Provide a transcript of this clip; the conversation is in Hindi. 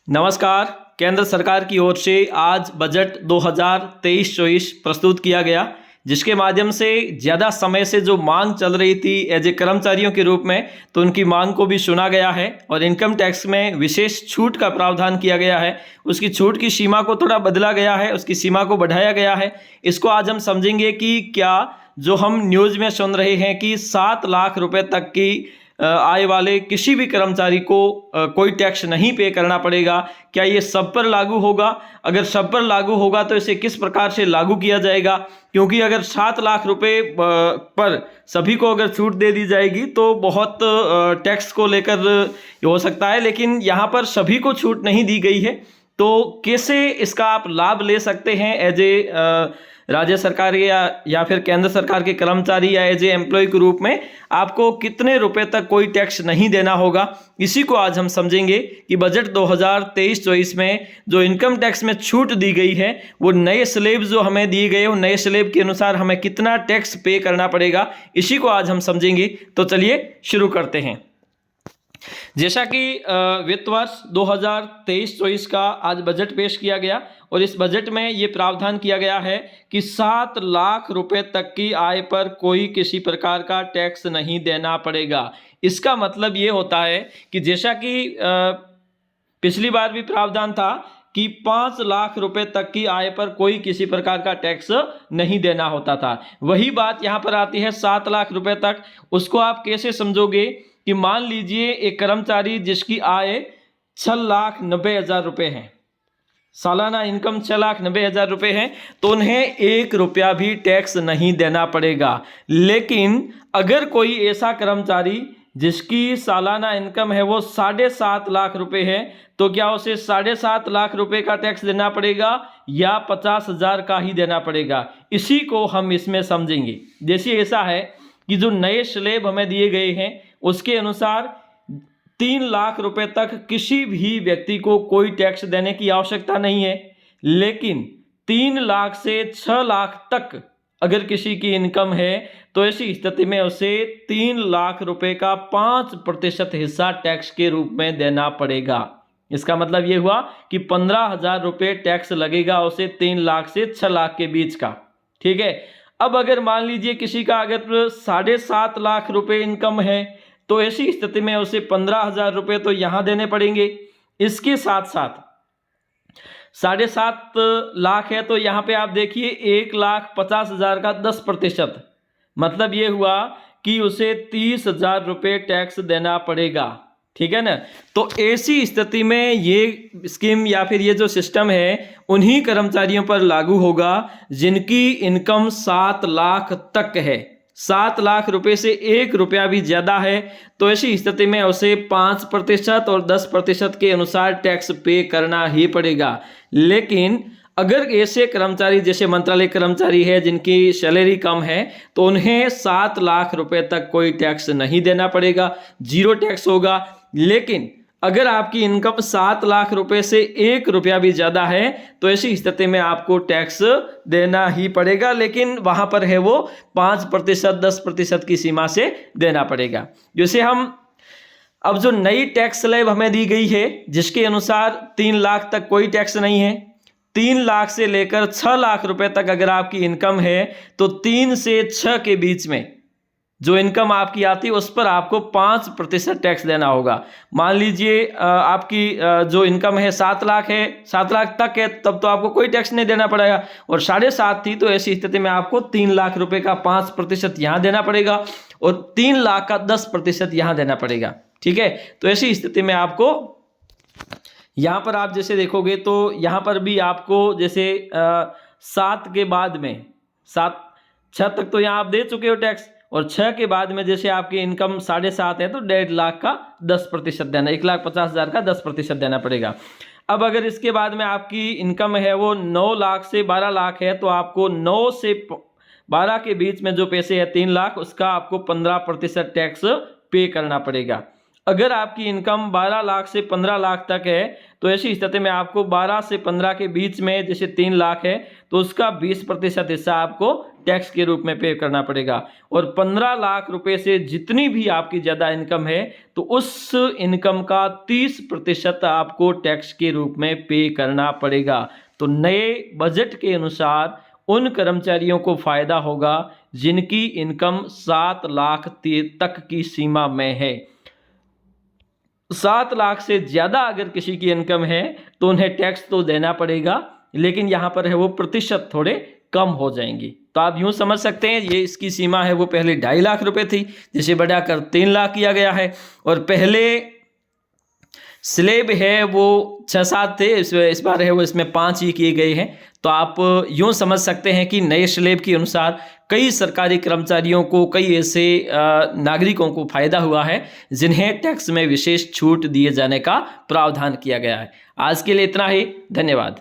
नमस्कार। केंद्र सरकार की ओर से आज बजट 2023-24 प्रस्तुत किया गया, जिसके माध्यम से ज़्यादा समय से जो मांग चल रही थी एज ए कर्मचारियों के रूप में, तो उनकी मांग को भी सुना गया है और इनकम टैक्स में विशेष छूट का प्रावधान किया गया है। उसकी छूट की सीमा को थोड़ा बदला गया है, उसकी सीमा को बढ़ाया गया है। इसको आज हम समझेंगे कि क्या जो हम न्यूज़ में सुन रहे हैं कि 7 लाख रुपए तक की आय वाले किसी भी कर्मचारी को कोई टैक्स नहीं पे करना पड़ेगा, क्या ये सब पर लागू होगा? अगर सब पर लागू होगा तो इसे किस प्रकार से लागू किया जाएगा? क्योंकि अगर 7 लाख रुपए पर सभी को अगर छूट दे दी जाएगी तो बहुत टैक्स को लेकर हो सकता है, लेकिन यहाँ पर सभी को छूट नहीं दी गई है। तो कैसे इसका आप लाभ ले सकते हैं एज ए राज्य सरकार या फिर केंद्र सरकार के कर्मचारी या एज ए एम्प्लॉय के रूप में आपको कितने रुपए तक कोई टैक्स नहीं देना होगा? इसी को आज हम समझेंगे कि बजट 2023-24 में जो इनकम टैक्स में छूट दी गई है, वो नए स्लैब जो हमें दिए गए, वो नए स्लैब के अनुसार हमें कितना टैक्स पे करना पड़ेगा, इसी को आज हम समझेंगे। तो चलिए शुरू करते हैं। जैसा कि वित्त वर्ष 2023-24 का आज बजट पेश किया गया और इस बजट में ये प्रावधान किया गया है कि 7 लाख रुपए तक की आय पर कोई किसी प्रकार का टैक्स नहीं देना पड़ेगा। इसका मतलब ये होता है कि जैसा कि पिछली बार भी प्रावधान था कि 5 लाख रुपए तक की आय पर कोई किसी प्रकार का टैक्स नहीं देना होता था, वही बात यहाँ पर आती है 7 लाख रुपए तक। उसको आप कैसे समझोगे कि मान लीजिए एक कर्मचारी जिसकी आय 6,90,000 रुपए है, सालाना इनकम 6,90,000 रुपए है, तो उन्हें 1 रुपया भी टैक्स नहीं देना पड़ेगा। लेकिन अगर कोई ऐसा कर्मचारी जिसकी सालाना इनकम है वो 7.5 लाख रुपए है, तो क्या उसे 7.5 लाख रुपए का टैक्स देना पड़ेगा या 50,000 का ही देना पड़ेगा? इसी को हम इसमें समझेंगे। जैसे ऐसा है कि जो नए स्लैब हमें दिए गए हैं उसके अनुसार 3 लाख रुपए तक किसी भी व्यक्ति को कोई टैक्स देने की आवश्यकता नहीं है, लेकिन 3 लाख से 6 लाख तक अगर किसी की इनकम है तो ऐसी स्थिति में उसे 3 लाख रुपए का 5% हिस्सा टैक्स के रूप में देना पड़ेगा। इसका मतलब ये हुआ कि 15,000 रुपये टैक्स लगेगा उसे 3 लाख से 6 लाख के बीच का। ठीक है। अब अगर मान लीजिए किसी का अगर 7.5 लाख रुपए इनकम है तो ऐसी स्थिति में उसे 15,000 रुपये तो यहाँ देने पड़ेंगे। इसके साथ साथ 7.5 लाख है तो यहाँ पे आप देखिए 1,50,000 का 10%, मतलब ये हुआ कि उसे 30,000 रुपये टैक्स देना पड़ेगा। ठीक है ना। तो ऐसी स्थिति में ये स्कीम या फिर ये जो सिस्टम है उन्हीं कर्मचारियों पर लागू होगा जिनकी इनकम 7 लाख तक है। 7 लाख रुपए से 1 रुपया भी ज़्यादा है तो ऐसी स्थिति में उसे 5% और 10% के अनुसार टैक्स पे करना ही पड़ेगा। लेकिन अगर ऐसे कर्मचारी जैसे मंत्रालय कर्मचारी है जिनकी सैलरी कम है तो उन्हें 7 लाख रुपए तक कोई टैक्स नहीं देना पड़ेगा, 0 टैक्स होगा। लेकिन अगर आपकी इनकम 7 लाख रुपए से 1 रुपया भी ज़्यादा है तो ऐसी स्थिति में आपको टैक्स देना ही पड़ेगा, लेकिन वहाँ पर है वो 5%, 10% की सीमा से देना पड़ेगा। जैसे हम अब जो नई टैक्स स्लैब हमें दी गई है जिसके अनुसार 3 लाख तक कोई टैक्स नहीं है, 3 लाख से लेकर 6 लाख रुपए तक अगर आपकी इनकम है तो 3 से 6 के बीच में जो इनकम आपकी आती है उस पर आपको 5% टैक्स देना होगा। मान लीजिए आपकी जो इनकम है 7 लाख है, 7 लाख तक है, तब तो आपको कोई टैक्स नहीं देना पड़ेगा, और 7.5 थी तो ऐसी स्थिति में आपको 3 लाख रुपए का 5% यहाँ देना पड़ेगा और 3 लाख का 10% यहाँ देना पड़ेगा। ठीक है। तो ऐसी स्थिति में आपको यहाँ पर आप जैसे देखोगे तो यहाँ पर भी आपको जैसे 7 के बाद में 6 तक तो यहाँ आप दे चुके हो टैक्स, और 6 के बाद में जैसे आपकी इनकम 7.5 है तो 1.5 लाख का 10% देना, 1,50,000 का 10% देना पड़ेगा। अब अगर इसके बाद में आपकी इनकम है वो 9 लाख से 12 लाख है तो आपको 9 से 12 के बीच में जो पैसे है 3 लाख, उसका आपको 15% टैक्स पे करना पड़ेगा। अगर आपकी इनकम 12 लाख से 15 लाख तक है तो ऐसी स्थिति में आपको 12 से 15 के बीच में जैसे 3 लाख है तो उसका 20% हिस्सा आपको टैक्स के रूप में पे करना पड़ेगा। और 15 लाख रुपए से जितनी भी आपकी ज़्यादा इनकम है तो उस इनकम का 30% आपको टैक्स के रूप में पे करना पड़ेगा। तो नए बजट के अनुसार उन कर्मचारियों को फायदा होगा जिनकी इनकम 7 लाख तक की सीमा में है। 7 लाख से ज़्यादा अगर किसी की इनकम है तो उन्हें टैक्स तो देना पड़ेगा, लेकिन यहाँ पर है वो प्रतिशत थोड़े कम हो जाएंगी। तो आप यूँ समझ सकते हैं ये इसकी सीमा है वो पहले 2.5 लाख रुपए थी, जिसे बढ़ाकर 3 लाख किया गया है। और पहले स्लेब है वो 6-7 थे, इस बार है वो इसमें 5 ही किए गए हैं। तो आप यूँ समझ सकते हैं कि नए स्लेब के अनुसार कई सरकारी कर्मचारियों को, कई ऐसे नागरिकों को फायदा हुआ है जिन्हें टैक्स में विशेष छूट दिए जाने का प्रावधान किया गया है। आज के लिए इतना ही, धन्यवाद।